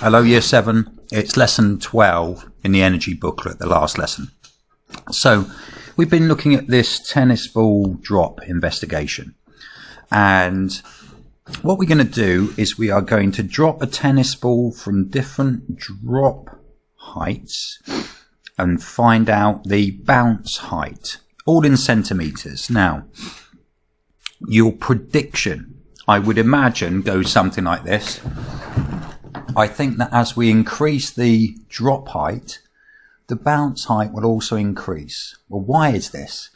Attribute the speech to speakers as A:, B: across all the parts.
A: Hello Year 7, it's lesson 12 in the energy booklet, the last lesson. So we've been looking at this tennis ball drop investigation, and what we're going to do is we are going to drop a tennis ball from different drop heights and find out the bounce height, all in centimetres. Now, your prediction, I would imagine, goes something like this. I think that as we increase the drop height, the bounce height will also increase. Well, why is this?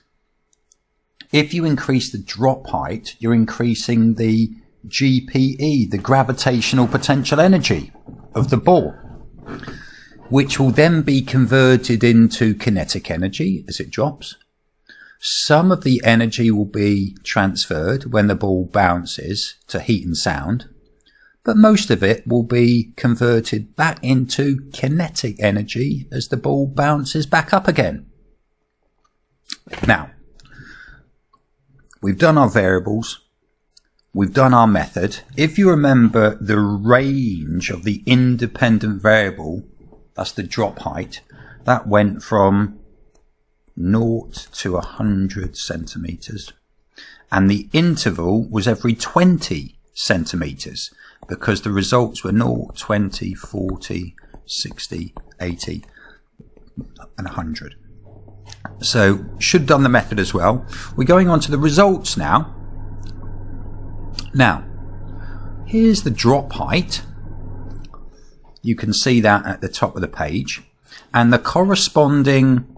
A: If you increase the drop height, you're increasing the GPE, the gravitational potential energy of the ball, which will then be converted into kinetic energy as it drops. Some of the energy will be transferred when the ball bounces to heat and sound, but most of it will be converted back into kinetic energy as the ball bounces back up again. Now, we've done our variables, we've done our method. If you remember the range of the independent variable, that's the drop height, that went from 0 to 100 centimetres, and the interval was every 20 centimetres, because the results were 0, 20, 40, 60, 80 and 100. So should have done the method as well. We're going on to the results now. Now, here's the drop height. You can see that at the top of the page, and the corresponding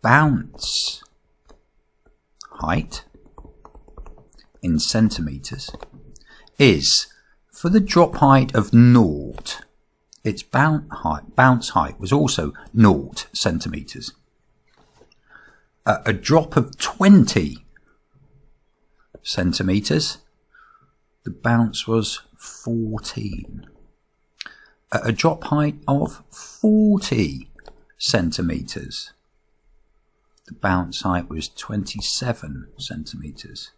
A: bounce height in centimetres is, for the drop height of 0, its bounce height was also 0 centimetres. At a drop of 20 centimetres, the bounce was 14. At a drop height of 40 centimetres, the bounce height was 27 centimetres.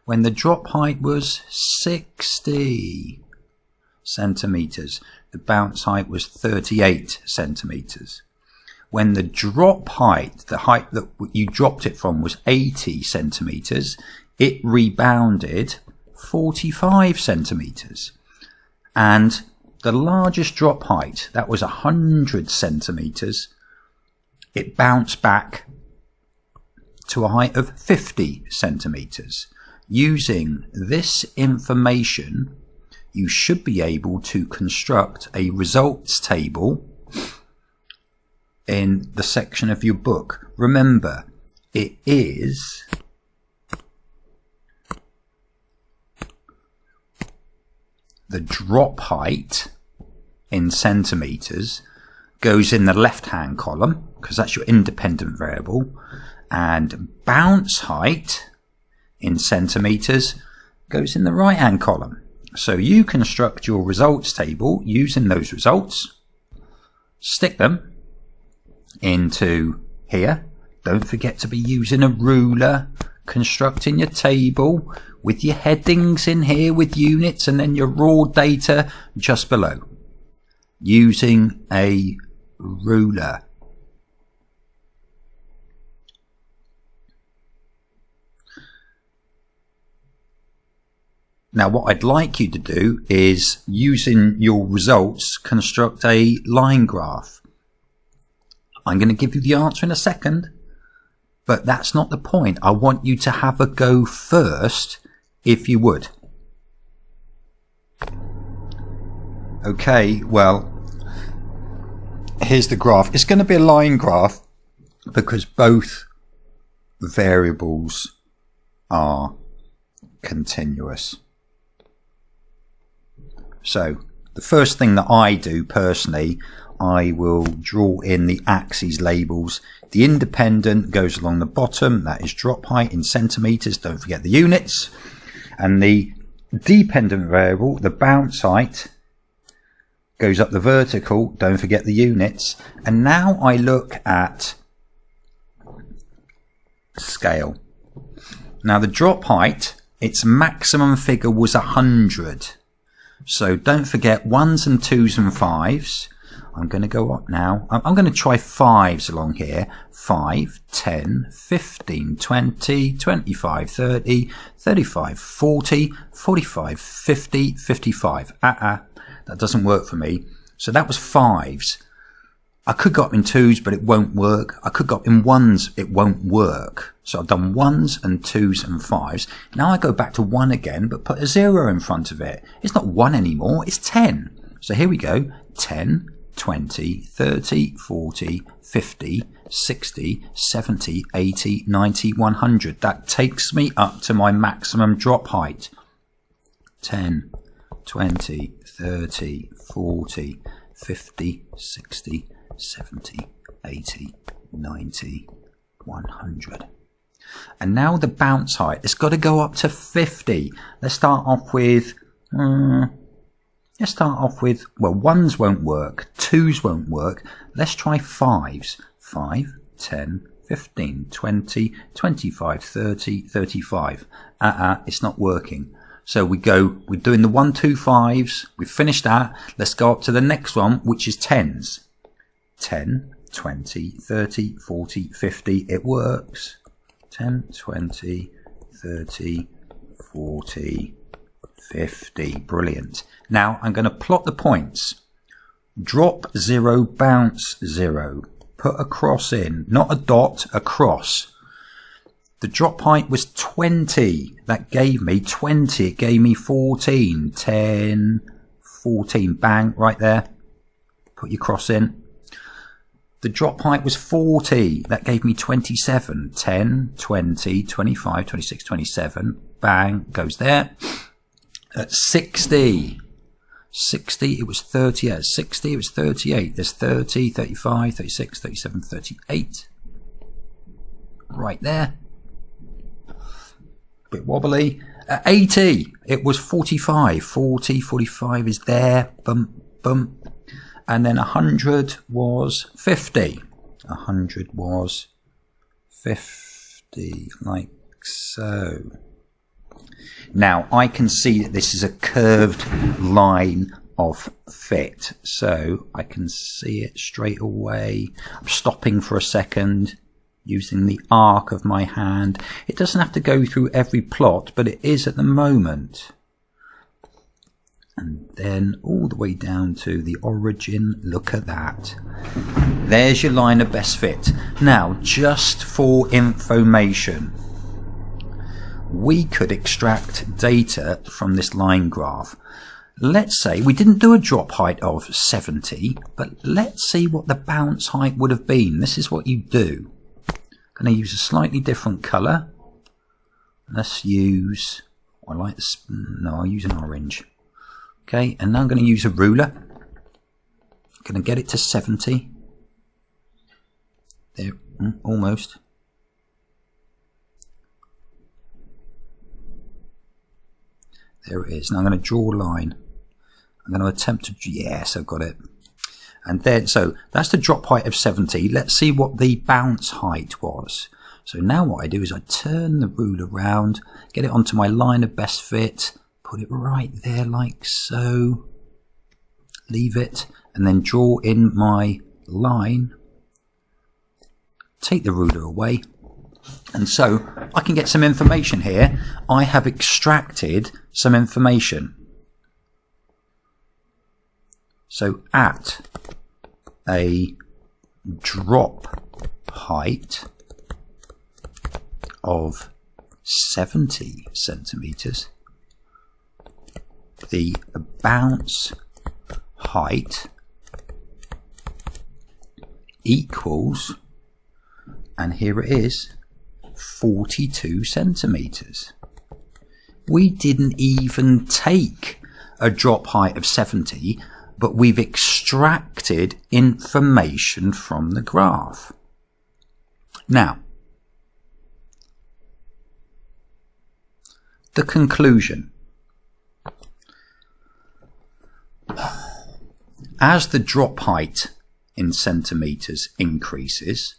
A: When the drop height was 60 centimetres, the bounce height was 38 centimetres. When the drop height, the height that you dropped it from, was 80 centimetres, it rebounded 45 centimetres. And the largest drop height, that was 100 centimetres, it bounced back to a height of 50 centimetres. Using this information, you should be able to construct a results table in the section of your book. Remember, it is the drop height in centimetres goes in the left-hand column, because that's your independent variable, and bounce height in centimetres goes in the right-hand column. So you construct your results table using those results, stick them into here. Don't forget to be using a ruler, constructing your table with your headings in here with units, and then your raw data just below using a ruler. Now, what I'd like you to do is, using your results, construct a line graph. I'm going to give you the answer in a second, but that's not the point. I want you to have a go first, if you would. Okay, well, here's the graph. It's going to be a line graph because both variables are continuous. So the first thing that I do personally, I will draw in the axes labels. The independent goes along the bottom, that is drop height in centimetres, don't forget the units. And the dependent variable, the bounce height, goes up the vertical, don't forget the units. And now I look at scale. Now the drop height, its maximum figure was 100. So don't forget 1s and 2s and 5s. I'm going to go up now. I'm going to try 5s along here. 5, 10, 15, 20, 25, 30, 35, 40, 45, 50, 55. That doesn't work for me. So that was 5s. I could go up in 2s, but it won't work. I could go up in 1s, it won't work. So I've done 1s and 2s and 5s. Now I go back to 1 again, but put a 0 in front of it. It's not 1 anymore, it's 10. So here we go. 10, 20, 30, 40, 50, 60, 70, 80, 90, 100. That takes me up to my maximum drop height. 10, 20, 30, 40, 50, 60, 70, 80, 90, 100. And now the bounce height. It's got to go up to 50. Let's start off with... well, 1s won't work. 2s won't work. Let's try 5s. 5, 10, 15, 20, 25, 30, 35. It's not working. So we're doing the 1, 2, 5s. We've finished that. Let's go up to the next one, which is 10s. 10, 20, 30, 40, 50. It works. 10, 20, 30, 40, 50. Brilliant. Now I'm going to plot the points. Drop 0, bounce 0. Put a cross in, not a dot, a cross. The drop height was 20. That gave me 20. It gave me 14, 10, 14. Bang, right there. Put your cross in. The drop height was 40. That gave me 27, 10, 20, 25, 26, 27. Bang, goes there. At 60, it was 30. At 60, it was 38. There's 30, 35, 36, 37, 38. Right there. Bit wobbly. At 80, it was 45. 40, 45 is there. Bump, bump. And then 100 was 50. 100 was 50, like so. Now I can see that this is a curved line of fit, so I can see it straight away. I'm stopping for a second using the arc of my hand. It doesn't have to go through every plot, but it is at the moment. And then all the way down to the origin. Look at that. There's your line of best fit. Now, just for information, we could extract data from this line graph. Let's say we didn't do a drop height of 70, but let's see what the bounce height would have been. This is what you do. I'm going to use a slightly different colour. Let's use, I'll use an orange. Okay, and now I'm going to use a ruler. I'm going to get it to 70. There, almost. There it is. Now I'm going to draw a line. I'm going to attempt to, yes, I've got it. And then, so that's the drop height of 70. Let's see what the bounce height was. So now what I do is I turn the ruler around, get it onto my line of best fit, put it right there like so, leave it, and then draw in my line, take the ruler away, and so I can get some information here. I have extracted some information. So at a drop height of 70 centimeters, the bounce height equals, and here it is, 42 centimeters. We didn't even take a drop height of 70, but we've extracted information from the graph. Now, the conclusion. As the drop height in centimeters increases,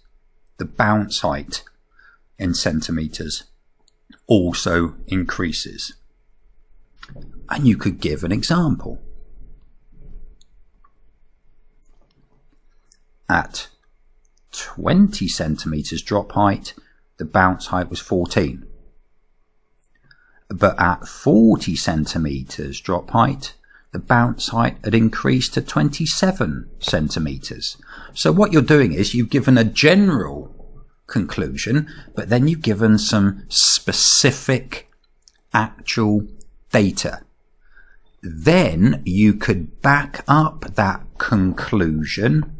A: the bounce height in centimeters also increases. And you could give an example. At 20 centimeters drop height, the bounce height was 14. But at 40 centimeters drop height, the bounce height had increased to 27 centimeters. So what you're doing is you've given a general conclusion, but then you've given some specific actual data. Then you could back up that conclusion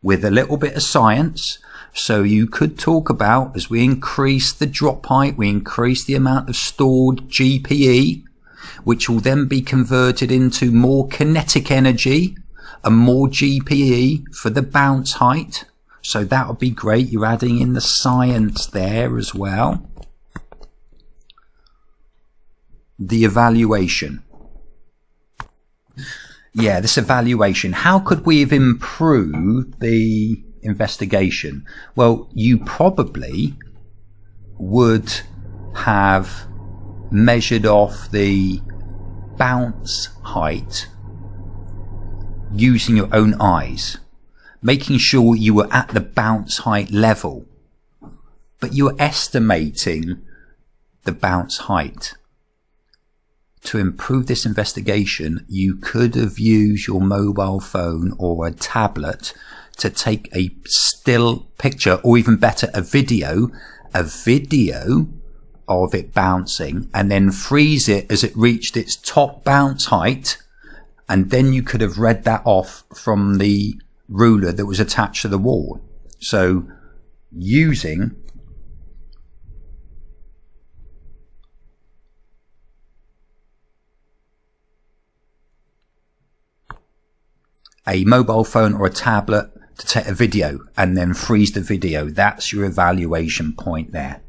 A: with a little bit of science. So you could talk about, as we increase the drop height, we increase the amount of stored GPE, which will then be converted into more kinetic energy and more GPE for the bounce height. So that would be great. You're adding in the science there as well. The evaluation. Yeah, this evaluation. How could we have improved the investigation? Well, you probably would have measured off the bounce height using your own eyes, making sure you were at the bounce height level, but you were estimating the bounce height. To improve this investigation, you could have used your mobile phone or a tablet to take a still picture, or even better, a video of it bouncing, and then freeze it as it reached its top bounce height. And then you could have read that off from the ruler that was attached to the wall. So using a mobile phone or a tablet to take a video and then freeze the video, that's your evaluation point there.